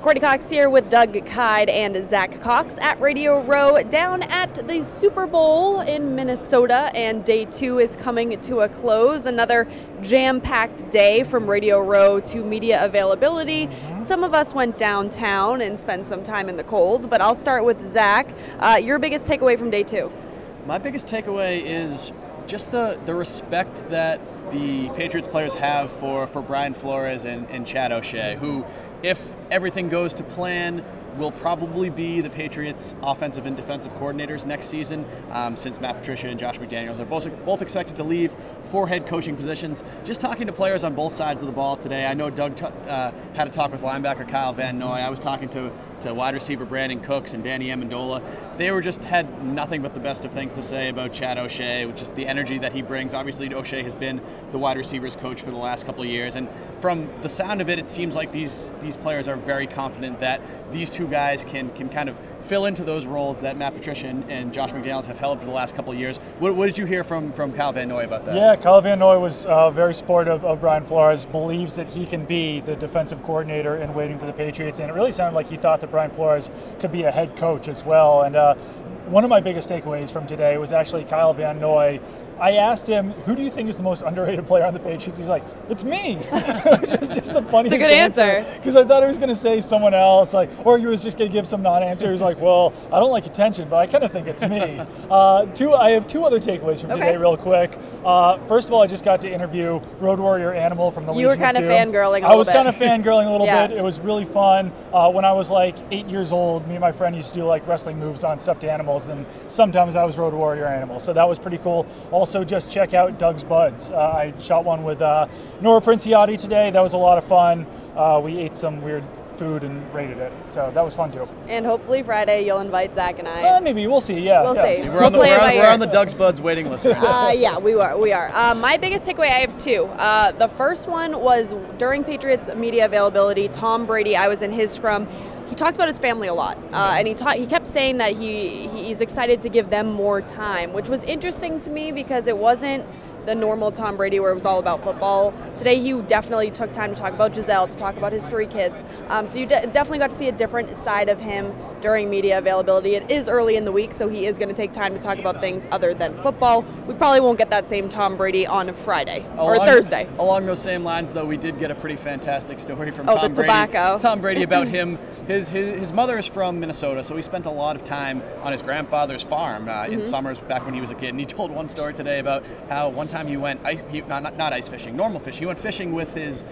Courtney Cox here with Doug Kyde and Zach Cox at Radio Row down at the Super Bowl in Minnesota, and day 2 is coming to a close. Another jam-packed day from Radio Row to media availability. Some of us went downtown and spent some time in the cold, but I'll start with Zach. Your biggest takeaway from day 2? My biggest takeaway is just the respect that the Patriots players have for Brian Flores and Chad O'Shea, who, if everything goes to plan, will probably be the Patriots' offensive and defensive coordinators next season, since Matt Patricia and Josh McDaniels are both expected to leave for head coaching positions. Just talking to players on both sides of the ball today, I know Doug had a talk with linebacker Kyle Van Noy. I was talking to wide receiver Brandon Cooks and Danny Amendola. They had nothing but the best of things to say about Chad O'Shea, which is the energy that he brings. Obviously, O'Shea has been the wide receivers coach for the last couple of years, and from the sound of it, it seems like these players are very confident that these two guys can kind of fill into those roles that Matt Patricia and Josh McDaniels have held for the last couple of years. What did you hear from Kyle Van Noy about that? Yeah, Kyle Van Noy was very supportive of Brian Flores, believes that he can be the defensive coordinator in waiting for the Patriots, and it really sounded like he thought that Brian Flores could be a head coach as well. And one of my biggest takeaways from today was actually Kyle Van Noy. I asked him, who do you think is the most underrated player on the Patriots? He's like, it's me. Which is just the funniest It's a good answer. Because I thought he was going to say someone else, or he was just going to give some non-answer. He was like, well, I don't like attention, but I kind of think it's me. I have two other takeaways from today real quick. First of all, I just got to interview Road Warrior Animal from the Legion of Doom. You were kind of fangirling a little bit. I was kind of fangirling a little bit. It was really fun. When I was like 8 years old, me and my friend used to do like wrestling moves on stuffed animals, and sometimes I was Road Warrior Animal. So that was pretty cool. Also, just check out Doug's Buds. I shot one with Nora Princiotti today. That was a lot of fun. We ate some weird food and rated it, so that was fun too. And hopefully Friday you'll invite Zach and I. Maybe, we'll see. Yeah, we'll see. We're on the Doug's Buds waiting list right now. Yeah, we are. My biggest takeaway, I have two. The first one was during Patriots media availability. Tom Brady, I was in his scrum. He talked about his family a lot, and he kept saying that he's excited to give them more time, which was interesting to me because it wasn't the normal Tom Brady where it was all about football. Today he definitely took time to talk about Giselle, to talk about his 3 kids. So you definitely got to see a different side of him during media availability. It is early in the week, so he is going to take time to talk about things other than football. We probably won't get that same Tom Brady on Friday or Thursday. Along those same lines, though, we did get a pretty fantastic story from Tom Brady. Tobacco. Tom Brady about him. His mother is from Minnesota, so he spent a lot of time on his grandfather's farm in summers back when he was a kid. And he told one story today about how one time he went not ice fishing, normal fishing. He went fishing with his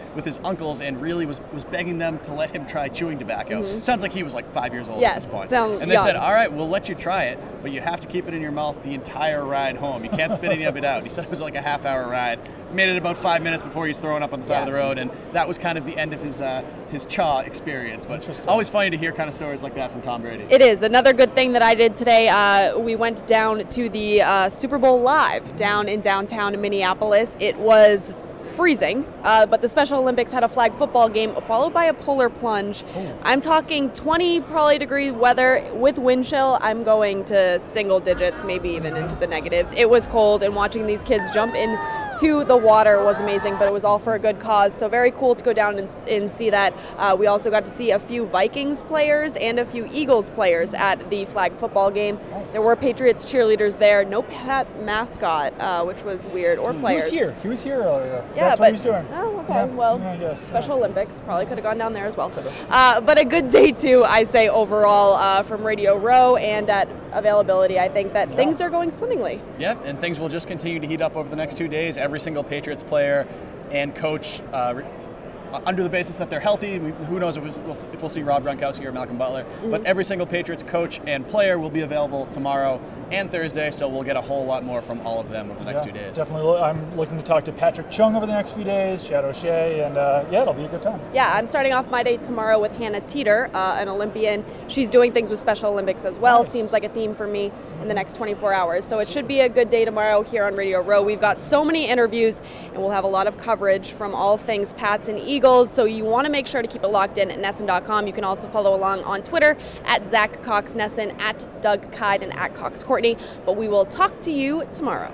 uncles and really was begging them to let him try chewing tobacco. It sounds like he was like 5 years old at this point. And they said, all right, we'll let you try it, but you have to keep it in your mouth the entire ride home. You can't spit any of it out. He said it was like a half-hour ride. Made it about 5 minutes before he's throwing up on the side of the road, and that was kind of the end of his chaw experience. But always funny to hear kind of stories like that from Tom Brady. It is. Another good thing that I did today, we went down to the Super Bowl Live down in downtown Minneapolis. It was freezing, but the Special Olympics had a flag football game followed by a polar plunge. I'm talking 20 probably degree weather with wind chill. I'm going to single digits, maybe even into the negatives. It was cold, and watching these kids jump in to the water was amazing, but it was all for a good cause. So very cool to go down and see that. We also got to see a few Vikings players and a few Eagles players at the flag football game. Nice. There were Patriots cheerleaders there. No pet mascot, which was weird, or players. He was here earlier. Yeah, that's what he was doing. Oh, okay. Well, Special Olympics probably could have gone down there as well. But a good day too, I say overall, from Radio Row and at availability. I think that things are going swimmingly. Yeah, and things will just continue to heat up over the next 2 days. Every single Patriots player and coach, under the basis that they're healthy. Who knows if we'll see Rob Gronkowski or Malcolm Butler. But every single Patriots coach and player will be available tomorrow and Thursday, so we'll get a whole lot more from all of them over the next 2 days. Definitely. I'm looking to talk to Patrick Chung over the next few days, Chad O'Shea, and it'll be a good time. Yeah, I'm starting off my day tomorrow with Hannah Teeter, an Olympian. She's doing things with Special Olympics as well. Nice. Seems like a theme for me in the next 24 hours. So it should be a good day tomorrow here on Radio Row. We've got so many interviews, and we'll have a lot of coverage from all things Pats and Eagles. So you want to make sure to keep it locked in at NESN.com. You can also follow along on Twitter at Zach Cox Nesson, at Doug Kyde, and at Cox Courtney. But we will talk to you tomorrow.